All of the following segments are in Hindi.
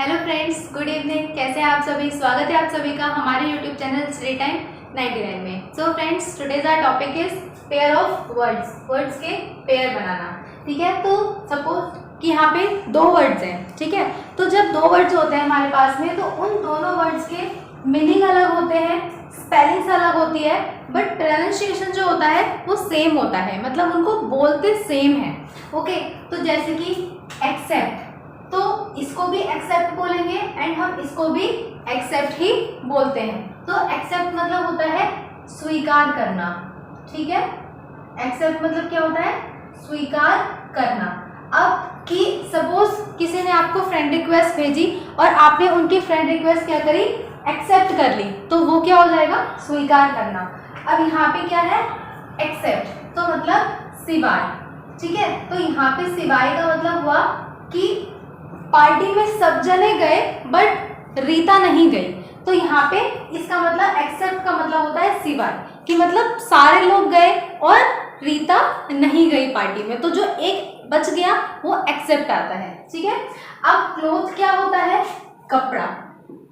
Hello friends, good evening. कैसे हैं आप सभी? स्वागत है आप सभी का हमारे यूट्यूब चैनल स्टडी टाइम 99 में। So friends, today's our topic is pair of words. Words के पेयर बनाना। ठीक है, तो सपोज कि यहाँ पे दो वर्ड्स हैं। ठीक है, तो जब दो वर्ड्स होते हैं हमारे पास में, तो उन दोनों वर्ड्स के मीनिंग अलग होते हैं, स्पेलिंग्स अलग होती है, बट प्रोनाउंसिएशन जो होता है वो सेम होता है, मतलब उनको बोलते सेम है। ओके, तो जैसे कि एक्सेप्ट, तो इसको भी एक्सेप्ट बोलेंगे एंड हम इसको भी एक्सेप्ट ही बोलते हैं। तो एक्सेप्ट मतलब होता है स्वीकार करना। ठीक है, एक्सेप्ट मतलब क्या होता है? स्वीकार करना। अब कि सपोज किसी ने आपको फ्रेंड रिक्वेस्ट भेजी और आपने उनकी फ्रेंड रिक्वेस्ट क्या करी? एक्सेप्ट कर ली, तो वो क्या हो जाएगा? स्वीकार करना। अब यहाँ पे क्या है? एक्सेप्ट, तो मतलब सिवाय। ठीक है, तो यहाँ पे सिवाय का मतलब हुआ कि पार्टी में सब जने गए बट रीता नहीं गई, तो यहाँ पे इसका मतलब एक्सेप्ट का मतलब होता है सिवाय, कि मतलब सारे लोग गए और रीता नहीं गई पार्टी में, तो जो एक बच गया वो एक्सेप्ट आता है। ठीक है, अब क्लोथ क्या होता है? कपड़ा।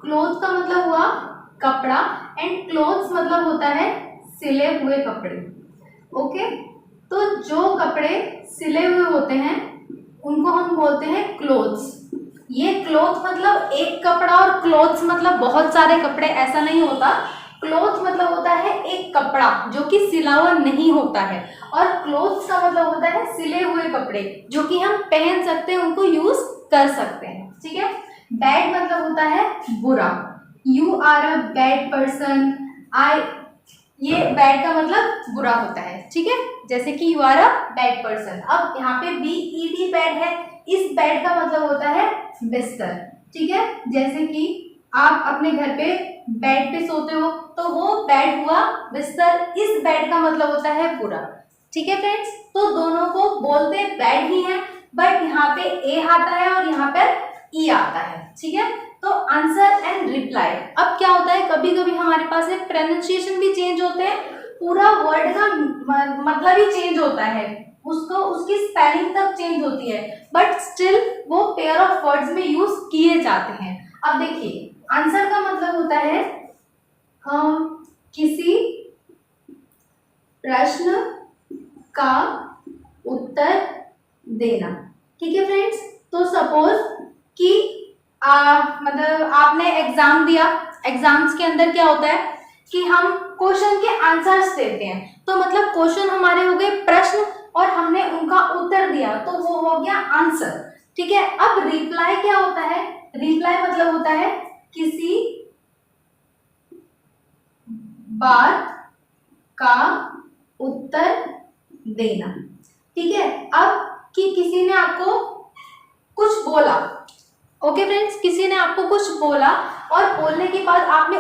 क्लोथ का मतलब हुआ कपड़ा एंड क्लोथ्स मतलब होता है सिले हुए कपड़े। ओके, तो जो कपड़े सिले हुए होते हैं उनको हम बोलते हैं क्लोथ्स। ये क्लोथ मतलब एक कपड़ा और क्लोथ्स मतलब बहुत सारे कपड़े, ऐसा नहीं होता। क्लोथ मतलब होता है एक कपड़ा जो कि सिला हुआ नहीं होता है, और क्लोथ्स का मतलब होता है सिले हुए कपड़े जो कि हम पहन सकते हैं, उनको यूज कर सकते हैं। ठीक है, बैड मतलब होता है बुरा। You are a bad person. ये बैड का मतलब बुरा होता है। ठीक है, जैसे कि you are a bad person. अब यहाँ पे BED बैड है, इस बैड का मतलब होता है बिस्तर। ठीक है, जैसे कि आप अपने घर पे बेड पे सोते हो, तो वो बेड हुआ बिस्तर। इस बेड का मतलब होता है बुरा। ठीक है फ्रेंड्स, तो दोनों को बोलते बेड ही है, बट यहाँ पे ए आता है और यहाँ पर ई आता है। ठीक है, तो आंसर एंड रिप्लाई। अब क्या होता है, कभी कभी हमारे पास है प्रोनाउंसिएशन भी चेंज होते हैं, पूरा वर्ड का मतलब ही चेंज होता है, उसको उसकी स्पेलिंग तक चेंज होती है, बट स्टिल वो पेयर ऑफ वर्ड्स में यूज किए जाते हैं। अब देखिए, आंसर का मतलब होता है किसी प्रश्न का उत्तर देना। ठीक है फ्रेंड्स, तो सपोज कि मतलब आपने एग्जाम दिया, एग्जाम्स के अंदर क्या होता है कि हम क्वेश्चन के आंसर्स देते हैं, तो मतलब क्वेश्चन हमारे हो गए प्रश्न और हमने उनका उत्तर दिया, तो वो हो गया आंसर। ठीक है, अब रिप्लाई क्या होता है? रिप्लाई मतलब होता है किसी बात का उत्तर देना। ठीक है, अब कि किसी ने आपको कुछ बोला। ओके फ्रेंड्स, किसी ने आपको कुछ बोला और बोलने के बाद आपने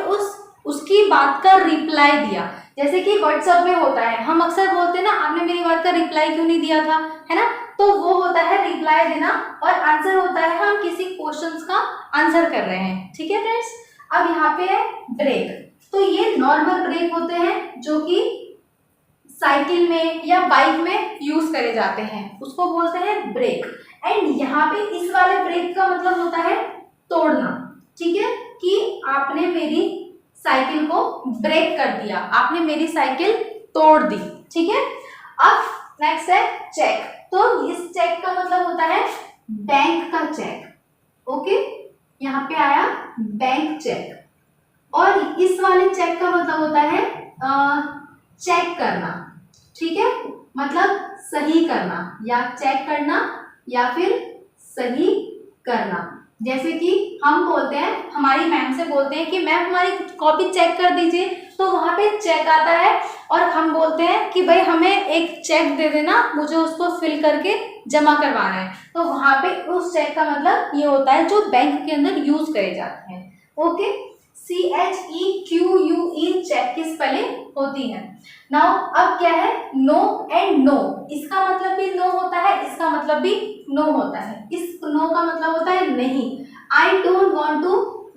उसकी बात का रिप्लाई दिया, जैसे कि व्हाट्सएप में होता है, हम अक्सर बोलते हैं ना, आपने मेरी बात का रिप्लाई क्यों नहीं दिया था, है ना? तो वो होता है रिप्लाई देना, और आंसर होता है हम किसी क्वेश्चंस का आंसर कर रहे हैं। ठीक है फ्रेंड्स, अब यहाँ पे है ब्रेक। तो ये नॉर्मल ब्रेक होते हैं जो कि साइकिल में या बाइक में यूज करे जाते हैं, उसको बोलते हैं ब्रेक। एंड यहाँ पे इस वाले ब्रेक का मतलब होता है तोड़ना। ठीक है, कि आपने मेरी साइकिल को ब्रेक कर दिया, आपने मेरी साइकिल तोड़ दी। ठीक है, अब नेक्स्ट है चेक। तो इस चेक का मतलब होता है बैंक का चेक। ओके, यहाँ पे आया बैंक चेक, और इस वाले चेक का मतलब होता है चेक करना। ठीक है, मतलब सही करना, या चेक करना या फिर सही करना। जैसे कि हम बोलते हैं, हमारी मैम से बोलते हैं कि मैम हमारी कॉपी चेक कर दीजिए, तो वहां पे चेक आता है, और हम बोलते हैं कि भाई हमें एक चेक दे देना, मुझे उसको फिल करके जमा करवाना है, तो वहां पे उस चेक का मतलब ये होता है जो बैंक के अंदर यूज करे जाते हैं। ओके, CHEQUE चेक की स्पेलिंग होती है। नाउ अब क्या है? नो एंड नो, इसका मतलब भी नो होता है, इसका मतलब भी नो होता है। इस नो का मतलब होता है नहीं, I don't want to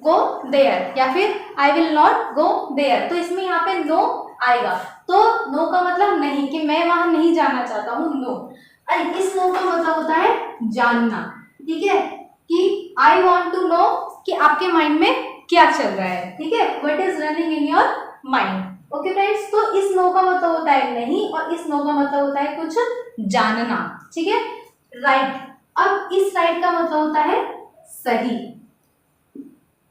go there, या फिर I will not go there, तो इसमें यहाँ पे नो आएगा। तो नो का मतलब नहीं, कि मैं वहां नहीं जाना चाहता हूँ, नो। और इस नो का मतलब होता है जानना। ठीक है, कि आई वॉन्ट टू नो कि आपके माइंड में क्या चल रहा है, ठीक है, what is running in your mind. Okay friends, तो इस नो का मतलब होता है नहीं और इस नो का मतलब होता है कुछ जानना, ठीक है, राइट। अब इस राइट का मतलब होता है सही।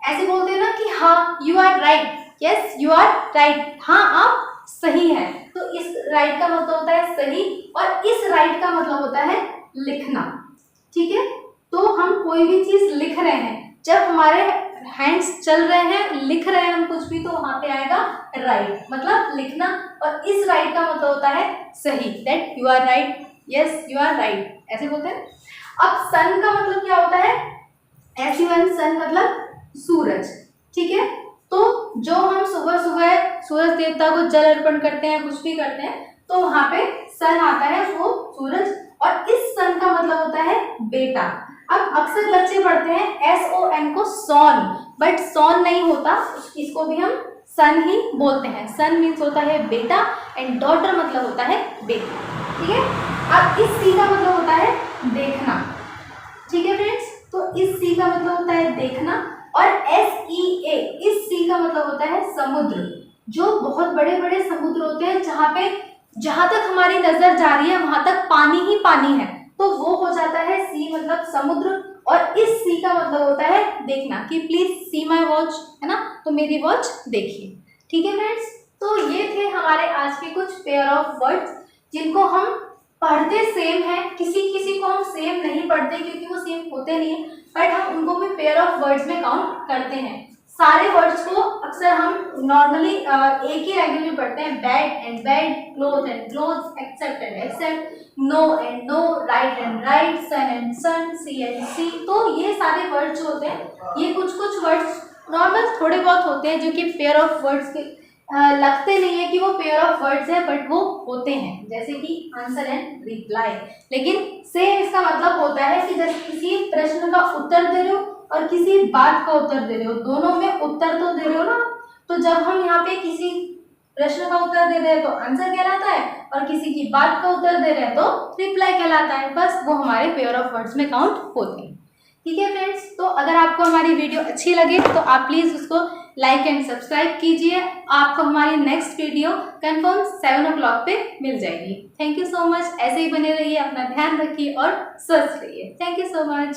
ऐसे बोलते हैं ना कि हाँ you are right, yes you are right, हाँ आप सही है। तो इस राइट का मतलब होता है सही और इस राइट का मतलब होता है लिखना, ठीक है। तो हम कोई भी चीज लिख रहे हैं, जब हमारे हैंड्स चल रहे हैं, लिख रहे हैं हम कुछ भी, तो वहां पे आएगा राइट, मतलब लिखना। और इस राइट का मतलब होता है सही, that you are right, yes you are right, ऐसे बोलते हैं। अब सन का मतलब क्या होता है, SUN, सन मतलब सूरज, ठीक है। तो जो हम सुबह सुबह सूरज देवता को जल अर्पण करते हैं, कुछ भी करते हैं, तो वहां पे सन आता है, वो सूरज। और इस सन का मतलब होता है बेटा। अब अक्सर बच्चे पढ़ते हैं SON को सॉन, बट सॉन नहीं होता, इसको भी हम सन ही बोलते हैं। सन मीन्स होता है बेटा एंड डॉटर मतलब होता है बेटी, ठीक है। अब इस सी का मतलब होता है देखना, ठीक है फ्रेंड्स। तो इस सी का मतलब होता है देखना और SEA, इस सी का मतलब होता है समुद्र। जो बहुत बड़े बड़े समुद्र होते हैं, जहां तक हमारी नजर जा रही है वहां तक पानी ही पानी है, तो वो हो जाता है सी मतलब समुद्र। और इस सी का मतलब होता है देखना, कि प्लीज सी माय वॉच, है ना, तो मेरी वॉच देखिए, ठीक है फ्रेंड्स। तो ये थे हमारे आज के कुछ पेयर ऑफ वर्ड्स जिनको हम पढ़ते सेम है, किसी किसी को हम सेम नहीं पढ़ते क्योंकि वो सेम होते नहीं है, बट हम उनको भी पेयर ऑफ वर्ड्स में काउंट करते हैं। सारे वर्ड्स को अक्सर हम नॉर्मली एक ही लैंग्वेज में पढ़ते हैं, bad and bad, cloth and cloth, except and accept, no and know, right and write, son and sun, sea and see. तो ये सारे वर्ड्स जो होते हैं, ये कुछ कुछ वर्ड्स नॉर्मल थोड़े बहुत होते हैं जो कि पेयर ऑफ वर्ड्स के लगते नहीं है कि वो पेयर ऑफ वर्ड्स है, बट वो होते हैं, जैसे कि आंसर एंड रिप्लाई। लेकिन सेम इसका मतलब होता है कि जैसे किसी प्रश्न का उत्तर दे रहे हो और किसी बात का उत्तर दे रहे हो, दोनों में उत्तर तो दे रहे हो ना। तो जब हम यहाँ पे किसी प्रश्न का उत्तर दे रहे हैं तो आंसर कहलाता है, और किसी की बात का उत्तर दे रहे हैं तो रिप्लाई कहलाता है। बस वो हमारे पेयर ऑफ वर्ड्स में काउंट होते हैं, ठीक है फ्रेंड्स। तो अगर आपको हमारी वीडियो अच्छी लगे तो आप प्लीज उसको लाइक एंड सब्सक्राइब कीजिए। आपको हमारी नेक्स्ट वीडियो कंफर्म 7 o'clock पे मिल जाएगी। थैंक यू सो मच, ऐसे ही बने रहिए, अपना ध्यान रखिए और स्वस्थ रहिए। Thank you so much.